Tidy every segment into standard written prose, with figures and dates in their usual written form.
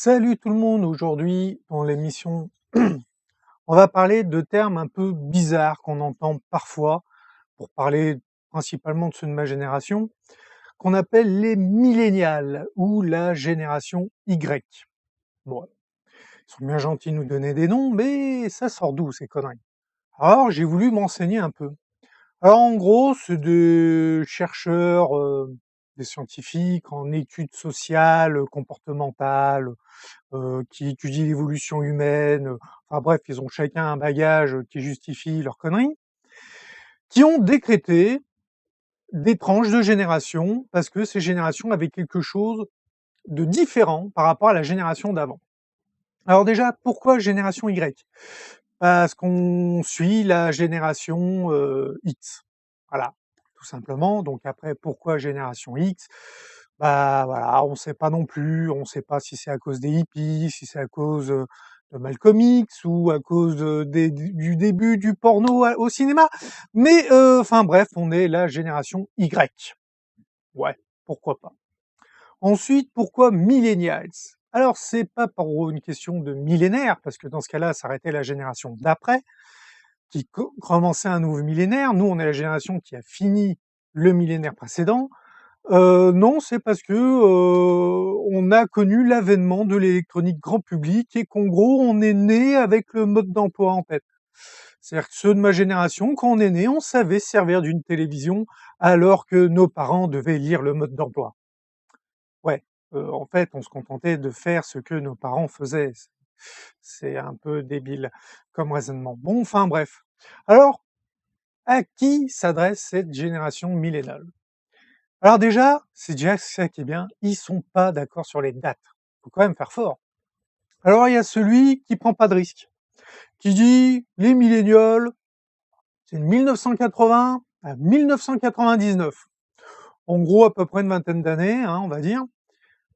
Salut tout le monde, aujourd'hui dans l'émission, on va parler de termes un peu bizarres qu'on entend parfois, pour parler principalement de ceux de ma génération, qu'on appelle les millénials ou la génération Y. Bon, ils sont bien gentils de nous donner des noms, mais ça sort d'où ces conneries? Alors j'ai voulu m'enseigner un peu. Alors en gros, c'est des chercheurs, des scientifiques en études sociales, comportementales, qui étudient l'évolution humaine, enfin bref, ils ont chacun un bagage qui justifie leurs conneries, qui ont décrété des tranches de génération parce que ces générations avaient quelque chose de différent par rapport à la génération d'avant. Alors déjà, pourquoi génération Y? Parce qu'on suit la génération X. Voilà, tout simplement. Donc après, pourquoi génération X? Bah voilà, on ne sait pas non plus, on ne sait pas si c'est à cause des hippies, si c'est à cause de Malcolm X ou à cause du début du porno au cinéma. Mais enfin bref, on est la génération Y. Ouais, pourquoi pas. Ensuite, pourquoi millennials? Alors, c'est pas pour une question de millénaire, parce que dans ce cas-là, ça aurait été la génération d'après, qui commençait un nouveau millénaire. Nous, on est la génération qui a fini le millénaire précédent. Non, c'est parce que on a connu l'avènement de l'électronique grand public et qu'en gros, on est né avec le mode d'emploi en tête. C'est-à-dire que ceux de ma génération, quand on est né, on savait se servir d'une télévision alors que nos parents devaient lire le mode d'emploi. Ouais, en fait, on se contentait de faire ce que nos parents faisaient. C'est un peu débile comme raisonnement. Bon, enfin bref. Alors, à qui s'adresse cette génération milléniale? Alors déjà, c'est déjà ça qui est bien, ils sont pas d'accord sur les dates. Faut quand même faire fort. Alors il y a celui qui prend pas de risque, qui dit: «Les millénials, c'est de 1980 à 1999». En gros, à peu près une vingtaine d'années, hein, on va dire.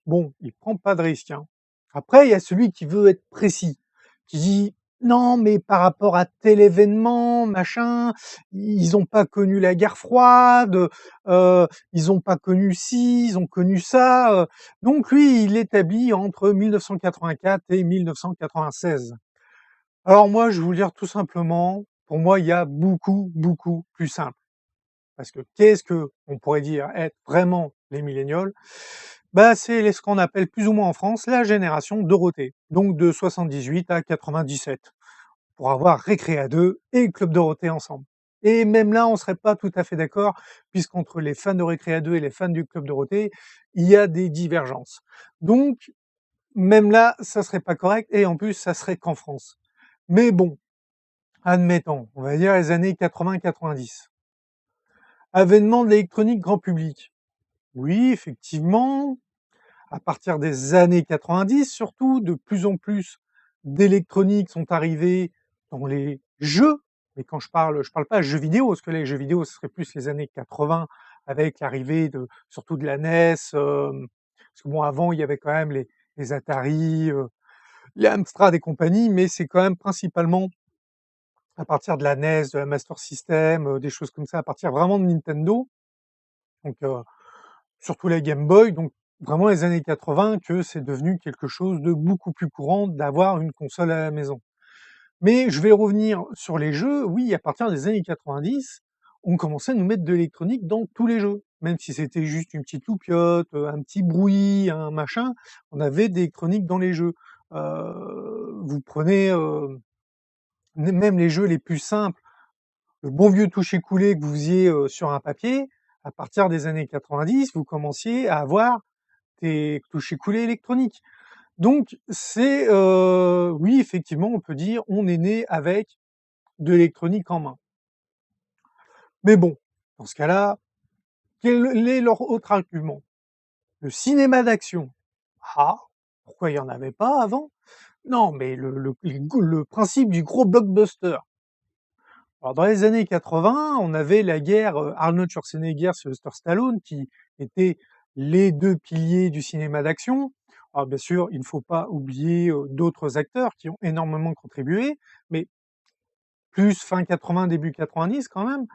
Bon, il prend pas de risque, hein. Après, il y a celui qui veut être précis, qui dit: «Non, mais par rapport à tel événement, machin, ils ont pas connu la guerre froide, ils ont pas connu ci, ils ont connu ça», donc lui, il établit entre 1984 et 1996. Alors moi, je vais vous le dire tout simplement, pour moi, il y a beaucoup, beaucoup plus simple. Parce que qu'est-ce qu'on pourrait dire être vraiment les millénials? Bah, c'est ce qu'on appelle plus ou moins en France la génération Dorothée, donc de 78 à 97, pour avoir Récréa 2 et Club Dorothée ensemble. Et même là, on ne serait pas tout à fait d'accord, puisqu'entre les fans de Récréa 2 et les fans du Club Dorothée, il y a des divergences. Donc, même là, ça serait pas correct, et en plus, ça serait qu'en France. Mais bon, admettons, on va dire les années 80-90. Avènement de l'électronique grand public. Oui, effectivement, à partir des années 90, surtout, de plus en plus d'électroniques sont arrivées dans les jeux. Mais quand je parle pas de jeux vidéo, parce que les jeux vidéo, ce serait plus les années 80, avec l'arrivée de, surtout de la NES, parce que bon, avant, il y avait quand même les Atari, les Amstrad et compagnie, mais c'est quand même principalement à partir de la NES, de la Master System, des choses comme ça, à partir vraiment de Nintendo, donc surtout la Game Boy, donc vraiment les années 80 que c'est devenu quelque chose de beaucoup plus courant d'avoir une console à la maison. Mais je vais revenir sur les jeux. Oui, à partir des années 90, on commençait à nous mettre de l'électronique dans tous les jeux. Même si c'était juste une petite loupiote, un petit bruit, un machin, on avait de l'électronique dans les jeux. Vous prenez même les jeux les plus simples, le bon vieux toucher-coulé que vous faisiez sur un papier, à partir des années 90, vous commenciez à avoir des toucher-coulés électroniques. Donc c'est, oui, effectivement, on peut dire, on est né avec de l'électronique en main. Mais bon, dans ce cas-là, quel est leur autre argument? Le cinéma d'action. Ah, pourquoi il y en avait pas avant? Non, mais le principe du gros blockbuster. Alors dans les années 80, on avait la guerre, Arnold Schwarzenegger, Sylvester Stallone, qui étaient les 2 piliers du cinéma d'action. Alors bien sûr, il ne faut pas oublier, d'autres acteurs qui ont énormément contribué, mais plus fin 80, début 90 quand même.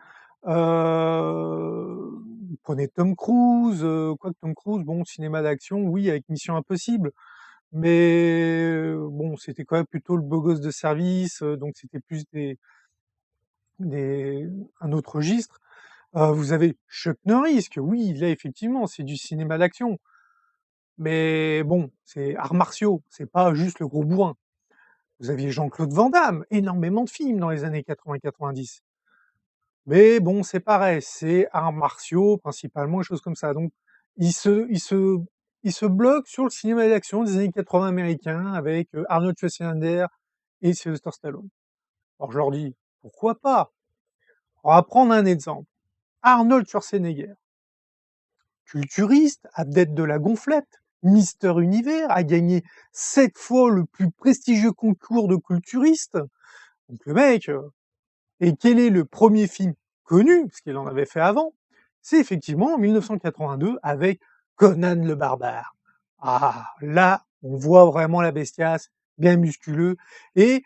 Prenez Tom Cruise, quoique Tom Cruise, bon, cinéma d'action, oui, avec Mission Impossible, mais bon, c'était quand même plutôt le beau gosse de service, donc c'était plus des un autre registre. Vous avez Chuck Norris, que oui, là effectivement, c'est du cinéma d'action, mais bon, c'est arts martiaux, c'est pas juste le gros bourrin. Vous aviez Jean-Claude Van Damme, énormément de films dans les années 80-90. Mais bon, c'est pareil, c'est arts martiaux principalement, des choses comme ça. Donc, il se, il se, il se bloque sur le cinéma d'action des années 80 américains avec Arnold Schwarzenegger et Sylvester Stallone. Alors je leur dis, pourquoi pas? On va prendre un exemple. Arnold Schwarzenegger, culturiste, adepte de la gonflette, Mister Univers, a gagné 7 fois le plus prestigieux concours de culturiste. Donc le mec, et quel est le premier film connu, parce qu'il en avait fait avant? C'est effectivement en 1982 avec Conan le Barbare. Ah, là, on voit vraiment la bestiace, bien musculeux, et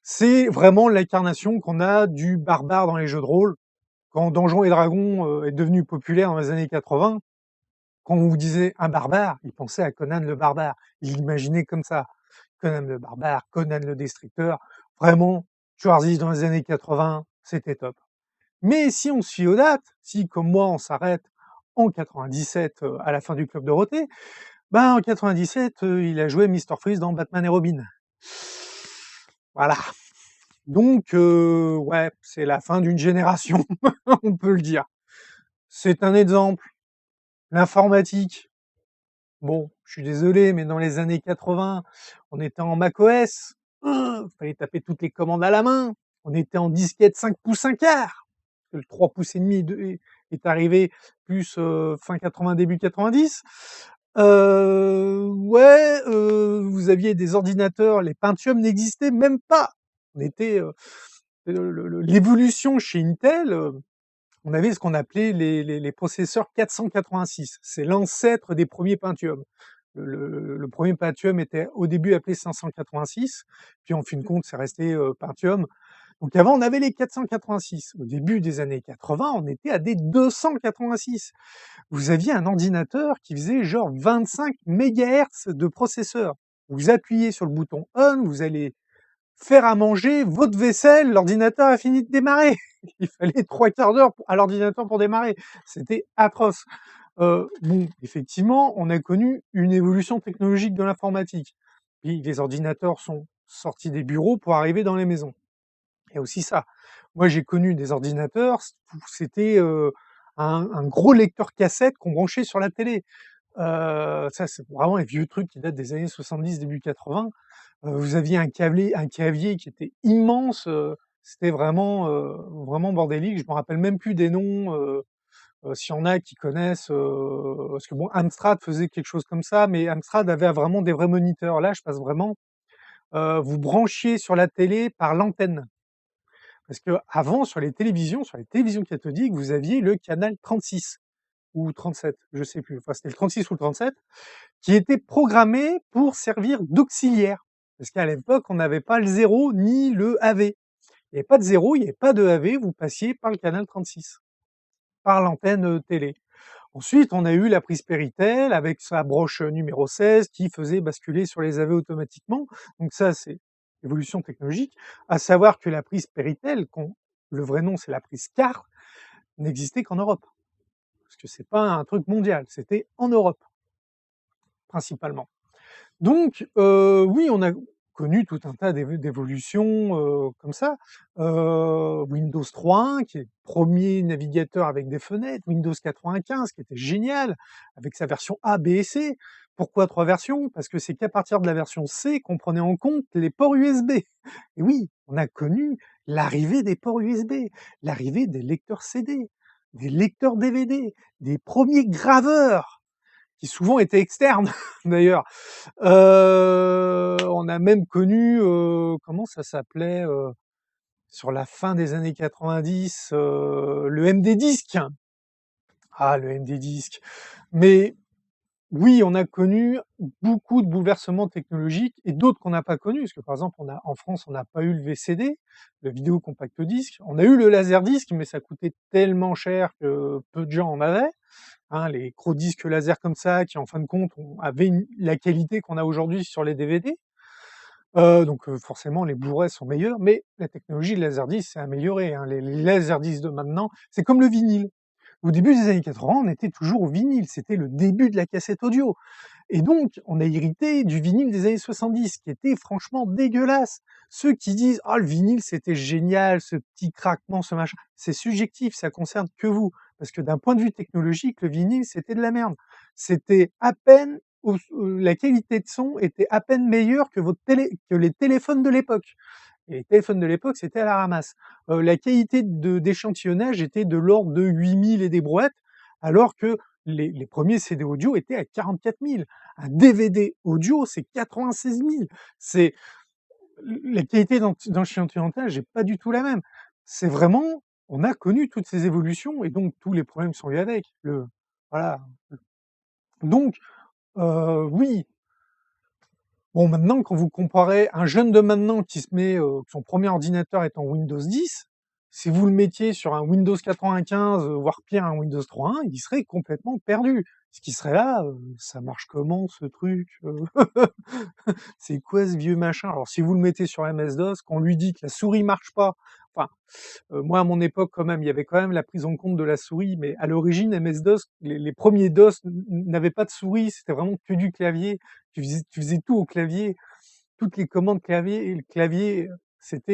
c'est vraiment l'incarnation qu'on a du barbare dans les jeux de rôle. Quand Donjons et Dragons est devenu populaire dans les années 80, quand on vous disait un barbare, il pensait à Conan le Barbare. Il l'imaginait comme ça. Conan le Barbare, Conan le Destructeur. Vraiment, Schwarzy dans les années 80, c'était top. Mais si on se fie aux dates, si comme moi on s'arrête en 97 à la fin du Club Dorothée, ben en 97 il a joué Mr Freeze dans Batman et Robin. Voilà. Donc ouais, c'est la fin d'une génération, on peut le dire. C'est un exemple. L'informatique, bon, je suis désolé, mais dans les années 80, on était en macOS, fallait taper toutes les commandes à la main. On était en disquette 5 pouces 1 quart. Le 3 pouces et demi est arrivé plus fin 80, début 90. Ouais, vous aviez des ordinateurs, les Pentium n'existaient même pas. On était l'évolution chez Intel. On avait ce qu'on appelait les processeurs 486. C'est l'ancêtre des premiers Pentium. Le premier Pentium était au début appelé 586, puis en fin de compte, c'est resté Pentium. Donc avant, on avait les 486. Au début des années 80, on était à des 286. Vous aviez un ordinateur qui faisait genre 25 MHz de processeur. Vous appuyez sur le bouton on, vous allez faire à manger votre vaisselle, l'ordinateur a fini de démarrer. Il fallait 3/4 d'heure à l'ordinateur pour démarrer. C'était atroce. Bon, effectivement, on a connu une évolution technologique de l'informatique. Puis les ordinateurs sont sortis des bureaux pour arriver dans les maisons. Il y a aussi ça. Moi, j'ai connu des ordinateurs, c'était un gros lecteur cassette qu'on branchait sur la télé. Ça, c'est vraiment les vieux trucs qui datent des années 70, début 80. Vous aviez un clavier qui était immense, c'était vraiment, vraiment bordélique. Je me rappelle même plus des noms, s'il y en a qui connaissent, parce que bon, Amstrad faisait quelque chose comme ça, mais Amstrad avait vraiment des vrais moniteurs. Là, je passe vraiment, vous branchiez sur la télé par l'antenne. Parce qu'avant, sur les télévisions cathodiques, vous aviez le canal 36 ou 37, je sais plus. Enfin, c'était le 36 ou le 37, qui était programmé pour servir d'auxiliaire. Parce qu'à l'époque, on n'avait pas le 0 ni le AV. Il n'y avait pas de 0, il n'y avait pas de AV, vous passiez par le canal 36, par l'antenne télé. Ensuite, on a eu la prise Péritel avec sa broche numéro 16 qui faisait basculer sur les AV automatiquement. Donc ça, c'est évolution technologique. À savoir que la prise Péritel, le vrai nom c'est la prise CAR, n'existait qu'en Europe. Parce que c'est pas un truc mondial, c'était en Europe, principalement. Donc, oui, on a connu tout un tas d'évolutions comme ça. Windows 3.1, qui est le premier navigateur avec des fenêtres, Windows 95, qui était génial, avec sa version A, B et C. Pourquoi 3 versions? Parce que c'est qu'à partir de la version C qu'on prenait en compte les ports USB. Et oui, on a connu l'arrivée des ports USB, l'arrivée des lecteurs CD, des lecteurs DVD, des premiers graveurs, qui souvent étaient externes d'ailleurs. On a même connu, comment ça s'appelait, sur la fin des années 90, le MD Disc. Ah, le MD Disc. Mais oui, on a connu beaucoup de bouleversements technologiques et d'autres qu'on n'a pas connus, parce que par exemple, en France, on n'a pas eu le VCD, le vidéo compact disc. On a eu le laserdisc, mais ça coûtait tellement cher que peu de gens en avaient. hein, les gros disques laser comme ça qui en fin de compte avaient la qualité qu'on a aujourd'hui sur les DVD. Donc forcément les Blu-ray sont meilleurs, mais la technologie de laserdisc s'est améliorée, hein. Les laserdiscs de maintenant, c'est comme le vinyle. Au début des années 80, on était toujours au vinyle, c'était le début de la cassette audio. Et donc, on a hérité du vinyle des années 70, qui était franchement dégueulasse. Ceux qui disent: «Ah, le vinyle, c'était génial, ce petit craquement, ce machin», c'est subjectif, ça concerne que vous. Parce que d'un point de vue technologique, le vinyle, c'était de la merde. C'était à peine la qualité de son était à peine meilleure que que les téléphones de l'époque. Et les téléphones de l'époque, c'était à la ramasse. La qualité d'échantillonnage était de l'ordre de 8000 et des brouettes, alors que les premiers CD audio étaient à 44 000. Un DVD audio, c'est 96 000. C'est la qualité d'échantillonnage n'est pas du tout la même. C'est vraiment, on a connu toutes ces évolutions et donc tous les problèmes sont liés avec. Voilà. Donc, oui, bon, maintenant, quand vous comparez un jeune de maintenant qui se met, son premier ordinateur est en Windows 10, si vous le mettiez sur un Windows 95, voire pire un Windows 3.1, il serait complètement perdu. Ce qui serait là, ça marche comment ce truc? C'est quoi ce vieux machin? Alors si vous le mettez sur MS-DOS, qu'on lui dit que la souris marche pas, enfin, moi à mon époque quand même, il y avait quand même la prise en compte de la souris, mais à l'origine MS-DOS, les premiers DOS n'avaient pas de souris, c'était vraiment que du clavier. Tu faisais tout au clavier, toutes les commandes clavier et le clavier,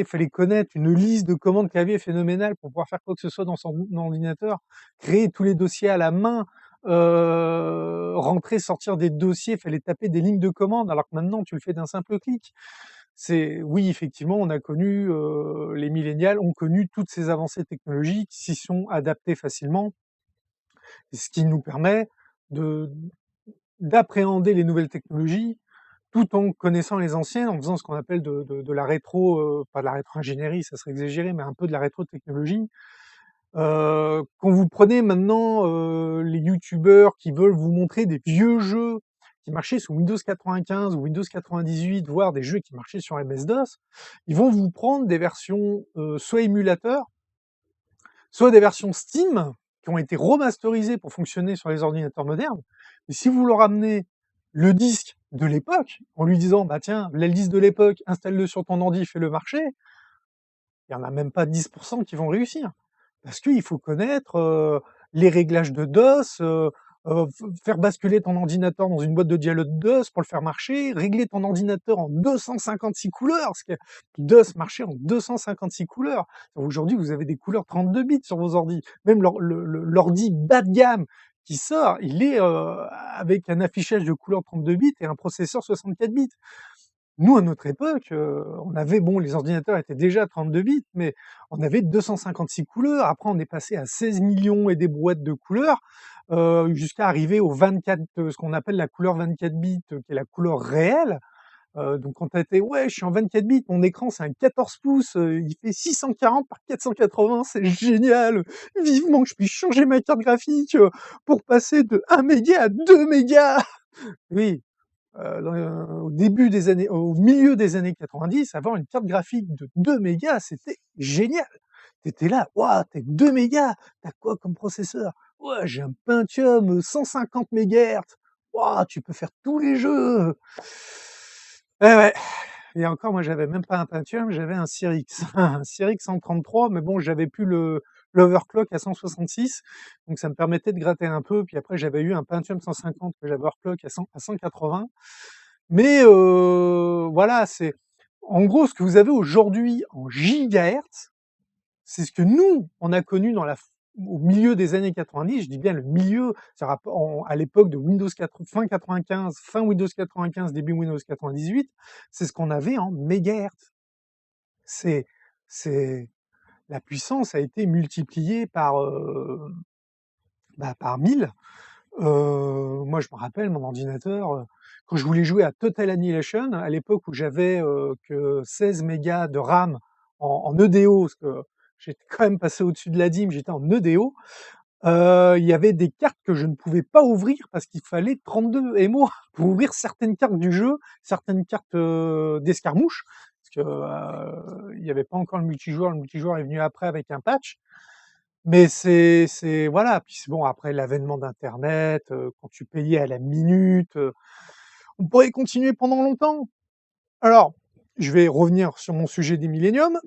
fallait connaître une liste de commandes clavier phénoménale pour pouvoir faire quoi que ce soit dans son ordinateur, créer tous les dossiers à la main, rentrer, sortir des dossiers, fallait taper des lignes de commande, alors que maintenant tu le fais d'un simple clic. Oui, effectivement, on a connu, les millénials ont connu toutes ces avancées technologiques, s'y sont adaptés facilement, ce qui nous permet de d'appréhender les nouvelles technologies tout en connaissant les anciennes, en faisant ce qu'on appelle de la rétro, pas de la rétro-ingénierie, ça serait exagéré, mais un peu de la rétro-technologie. Quand vous prenez maintenant, les youtubeurs qui veulent vous montrer des vieux jeux qui marchaient sous Windows 95 ou Windows 98, voire des jeux qui marchaient sur MS-DOS, ils vont vous prendre des versions, soit émulateurs, soit des versions Steam qui ont été remasterisées pour fonctionner sur les ordinateurs modernes. Et si vous leur amenez le disque de l'époque, en lui disant: «Bah tiens, là le disque de l'époque, installe-le sur ton ordi, fais-le marcher», il y en a même pas 10 qui vont réussir. Parce qu'il faut connaître, les réglages de DOS, faire basculer ton ordinateur dans une boîte de dialogue DOS pour le faire marcher, régler ton ordinateur en 256 couleurs, parce que DOS marchait en 256 couleurs. Aujourd'hui, vous avez des couleurs 32 bits sur vos ordis. Même l'ordi bas de gamme qui sort, il est, avec un affichage de couleurs 32 bits et un processeur 64 bits. Nous, à notre époque, on avait les ordinateurs étaient déjà à 32 bits, mais on avait 256 couleurs. Après, on est passé à 16 millions et des brouettes de couleurs, jusqu'à arriver aux 24, ce qu'on appelle la couleur 24 bits, qui est la couleur réelle. Donc quand tu étais: «Ouais, je suis en 24 bits, mon écran, c'est un 14 pouces, il fait 640 par 480, c'est génial! Vivement que je puisse changer ma carte graphique, pour passer de 1 méga à 2 mégas!» Oui. Au milieu des années 90, avoir une carte graphique de 2 mégas, c'était génial. Tu étais là: «Waouh, tu 2 mégas, tu quoi comme processeur?» «Ouais, j'ai un Pentium, 150 mégahertz. Waouh, tu peux faire tous les jeux!» Eh ouais, et encore moi j'avais même pas un Pentium, j'avais un Cyrix, un Cyrix 133, mais bon, j'avais plus l'overclock à 166, donc ça me permettait de gratter un peu. Puis après j'avais eu un Pentium 150 que j'avais overclock à 180. Mais voilà, c'est en gros ce que vous avez aujourd'hui en gigahertz, c'est ce que nous, on a connu au milieu des années 90, je dis bien le milieu, à l'époque de fin 95, fin Windows 95, début Windows 98, c'est ce qu'on avait en mégahertz. C'est c'est la puissance a été multipliée par 1000. Moi, je me rappelle mon ordinateur, quand je voulais jouer à Total Annihilation, à l'époque où j'avais, que 16 mégas de RAM en EDO, parce que j'étais quand même passé au-dessus de la DIMM, j'étais en EDO, il y avait des cartes que je ne pouvais pas ouvrir parce qu'il fallait 32 MO pour ouvrir certaines cartes du jeu, certaines cartes, d'escarmouche, parce que, il y avait pas encore le multijoueur est venu après avec un patch. Mais c'est voilà, puis c'est bon après l'avènement d'internet, quand tu payais à la minute, on pourrait continuer pendant longtemps. Alors, je vais revenir sur mon sujet des milléniums.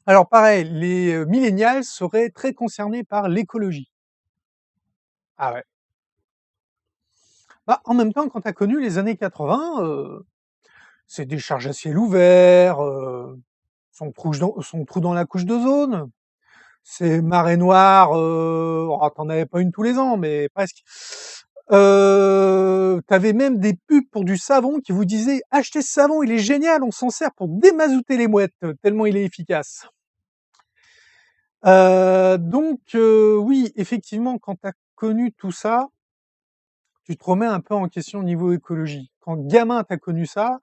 Alors pareil, les, millennials seraient très concernés par l'écologie. Ah ouais. Bah, en même temps, quand tu as connu les années 80, c'est des charges à ciel ouvert, son trou dans la couche d'ozone, c'est marée noire, oh, tu avais pas une tous les ans, mais presque. Tu même des pubs pour du savon qui vous disaient: «Achetez ce savon, il est génial, on s'en sert pour démazoter les mouettes, tellement il est efficace». Oui, effectivement, quand tu as connu tout ça, tu te remets un peu en question au niveau écologie. Quand gamin, tu as connu ça,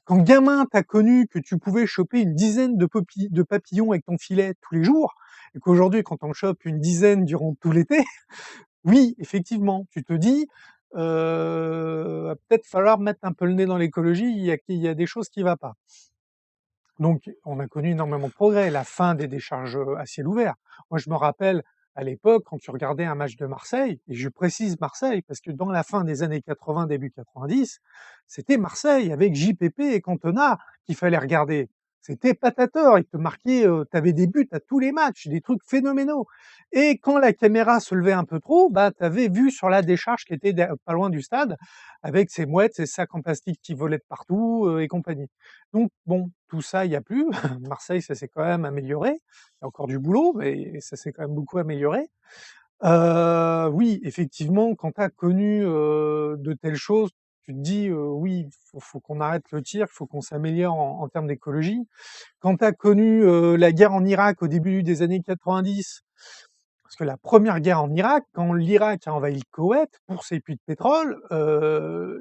quand gamin, tu as connu que tu pouvais choper une dizaine de papillons avec ton filet tous les jours, et qu'aujourd'hui, quand on chope une dizaine durant tout l'été, oui, effectivement, tu te dis, va peut-être falloir mettre un peu le nez dans l'écologie, il y a des choses qui va pas. Donc, on a connu énormément de progrès, la fin des décharges à ciel ouvert. Moi, je me rappelle à l'époque, quand tu regardais un match de Marseille, et je précise Marseille, parce que dans la fin des années 80, début 90, c'était Marseille avec JPP et Cantona qu'il fallait regarder. C'était patateur, ils te marquaient, tu avais des buts à tous les matchs, des trucs phénoménaux. Et quand la caméra se levait un peu trop, bah, tu avais vu sur la décharge qui était pas loin du stade, avec ces mouettes, ces sacs en plastique qui volaient de partout et compagnie. Donc bon, tout ça, il y a plus. Marseille, ça s'est quand même amélioré. Il y a encore du boulot, mais ça s'est quand même beaucoup amélioré. Oui, effectivement, quand tu as connu, de telles choses, tu te dis, «Oui, faut qu'on arrête le tir, il faut qu'on s'améliore en termes d'écologie». Quand tu as connu, la guerre en Irak au début des années 90, parce que la première guerre en Irak, quand l'Irak a envahi le Koweït pour ses puits de pétrole,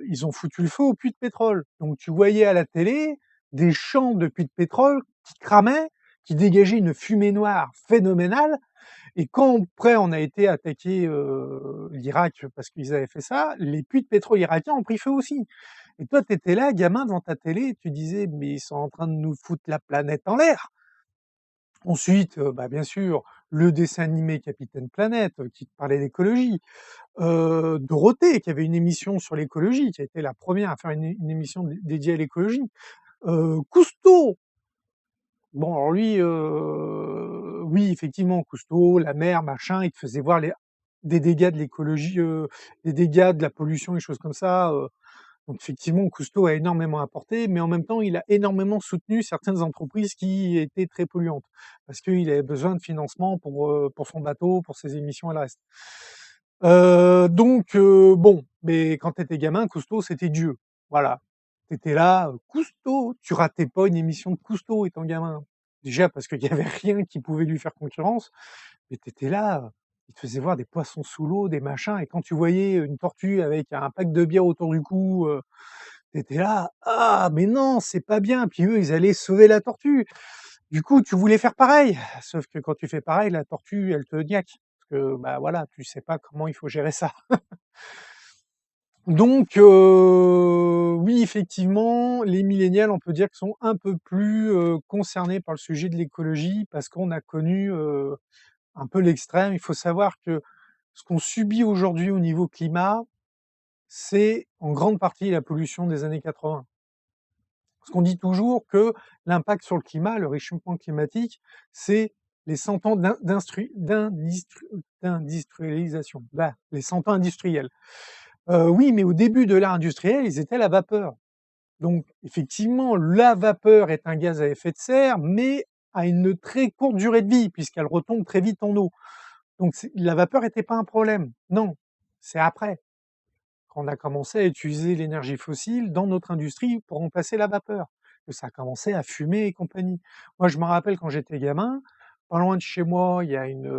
ils ont foutu le feu aux puits de pétrole. Donc tu voyais à la télé des champs de puits de pétrole qui cramaient, qui dégageaient une fumée noire phénoménale. Et quand après on a été attaquer, l'Irak parce qu'ils avaient fait ça, les puits de pétrole irakiens ont pris feu aussi. Et toi, tu étais là, gamin, devant ta télé, et tu disais: «Mais ils sont en train de nous foutre la planète en l'air». Ensuite, bah, bien sûr, le dessin animé Capitaine Planète, qui te parlait d'écologie. Dorothée, qui avait une émission sur l'écologie, qui a été la première à faire une émission dédiée à l'écologie. Cousteau, bon alors lui, oui effectivement Cousteau, la mer, machin, il te faisait voir les des dégâts de l'écologie, des dégâts de la pollution, des choses comme ça, donc effectivement Cousteau a énormément apporté, mais en même temps il a énormément soutenu certaines entreprises qui étaient très polluantes. Parce qu'il avait besoin de financement pour son bateau, pour ses émissions et le reste. Bon, mais quand tu étais gamin, Cousteau, c'était Dieu. Voilà. Tu étais là, Cousteau, tu ratais pas une émission de Cousteau étant gamin. Déjà parce qu'il y avait rien qui pouvait lui faire concurrence, mais tu étais là, il te faisait voir des poissons sous l'eau, des machins, et quand tu voyais une tortue avec un pack de bière autour du cou, tu étais là: «Ah mais non, c'est pas bien!» Puis eux, ils allaient sauver la tortue. Du coup, tu voulais faire pareil, sauf que quand tu fais pareil, la tortue, elle te niaque. Parce que, bah, voilà, tu sais pas comment il faut gérer ça. Donc, oui, effectivement, les millénials, on peut dire qu'ils sont un peu plus, concernés par le sujet de l'écologie parce qu'on a connu, un peu l'extrême. Il faut savoir que ce qu'on subit aujourd'hui au niveau climat, c'est en grande partie la pollution des années 80. Parce qu'on dit toujours que l'impact sur le climat, le réchauffement climatique, c'est les 100 ans d'industrialisation, bah, les 100 ans industriels. Oui, mais au début de l'ère industrielle, ils étaient à la vapeur. Donc effectivement, la vapeur est un gaz à effet de serre, mais à une très courte durée de vie, puisqu'elle retombe très vite en eau. Donc la vapeur était pas un problème. Non, c'est après, quand on a commencé à utiliser l'énergie fossile dans notre industrie pour remplacer la vapeur, que ça a commencé à fumer et compagnie. Moi, je me rappelle quand j'étais gamin, pas loin de chez moi, il y a une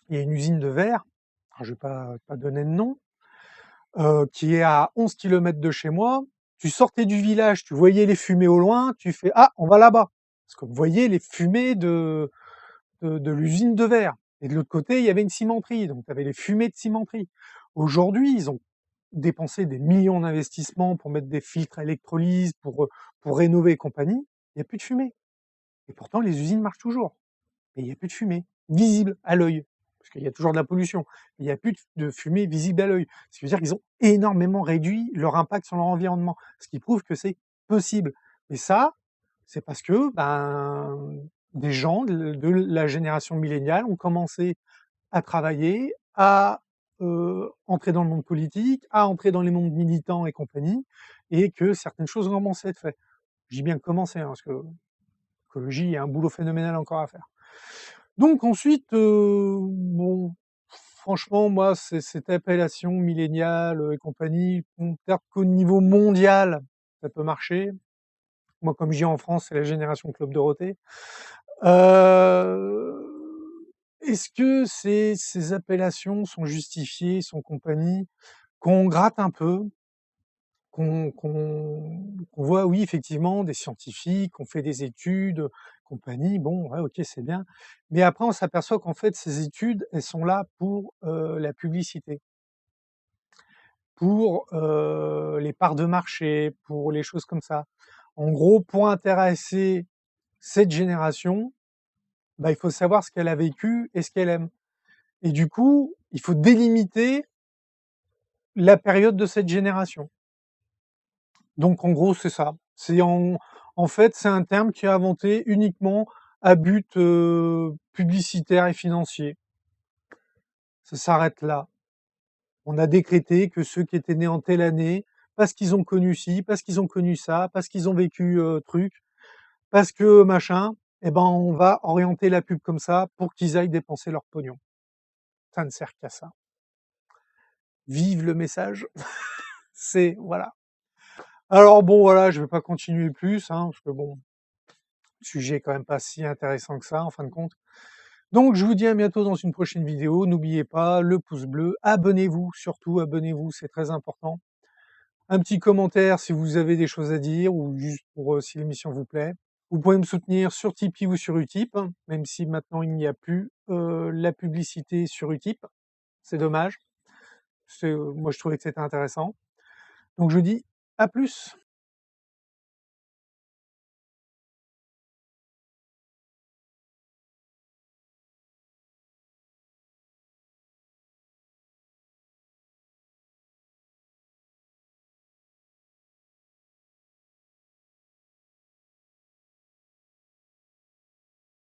usine de verre, alors je vais pas donner de nom, qui est à 11 kilomètres de chez moi. Tu sortais du village, tu voyais les fumées au loin, tu fais: «Ah, on va là-bas». Parce qu'on voyait les fumées de l'usine de verre, et de l'autre côté, il y avait une cimenterie, donc tu avais les fumées de cimenterie. Aujourd'hui, ils ont dépensé des millions d'investissements pour mettre des filtres à électrolyse, pour rénover et compagnie. Il y a plus de fumée, et pourtant les usines marchent toujours, et il y a plus de fumée. visible à l'œil, parce qu'il y a toujours de la pollution. Il n'y a plus de fumée visible à l'œil. Ce qui veut dire qu'ils ont énormément réduit leur impact sur leur environnement, ce qui prouve que c'est possible. Et ça, c'est parce que des gens de la génération milléniale ont commencé à travailler, à entrer dans le monde politique, à entrer dans les mondes militants et compagnie, et que certaines choses ont commencé à être faites. Je dis bien commencer, parce que l'écologie, il y a un boulot phénoménal encore à faire. Donc ensuite, bon, franchement, moi, cette appellation milléniale et compagnie, peut-être qu'au niveau mondial, ça peut marcher. Moi, comme je dis en France, c'est la génération Club Dorothée. Est-ce que ces appellations sont justifiées, sont compagnie, qu'on gratte un peu, qu'on voit, oui, effectivement, des scientifiques, on fait des études, compagnie, bon, ouais, ok, c'est bien. Mais après, on s'aperçoit qu'en fait, ces études, elles sont là pour la publicité, pour les parts de marché, pour les choses comme ça. En gros, pour intéresser cette génération, il faut savoir ce qu'elle a vécu et ce qu'elle aime. Et du coup, il faut délimiter la période de cette génération. Donc en gros, c'est ça. En fait, c'est un terme qui est inventé uniquement à but publicitaire et financier. Ça s'arrête là. On a décrété que ceux qui étaient nés en telle année, parce qu'ils ont connu ci, parce qu'ils ont connu ça, parce qu'ils ont vécu truc, parce que machin, on va orienter la pub comme ça pour qu'ils aillent dépenser leur pognon. Ça ne sert qu'à ça. Vive le message. C'est voilà. Alors bon, voilà, je vais pas continuer plus, parce que bon, le sujet est quand même pas si intéressant que ça, en fin de compte. Donc, je vous dis à bientôt dans une prochaine vidéo. N'oubliez pas le pouce bleu, abonnez-vous, surtout abonnez-vous, c'est très important. Un petit commentaire si vous avez des choses à dire ou juste pour si l'émission vous plaît. Vous pouvez me soutenir sur Tipeee ou sur Utip, même si maintenant il n'y a plus la publicité sur Utip. C'est dommage. Moi, je trouvais que c'était intéressant. Donc, je vous dis à plus.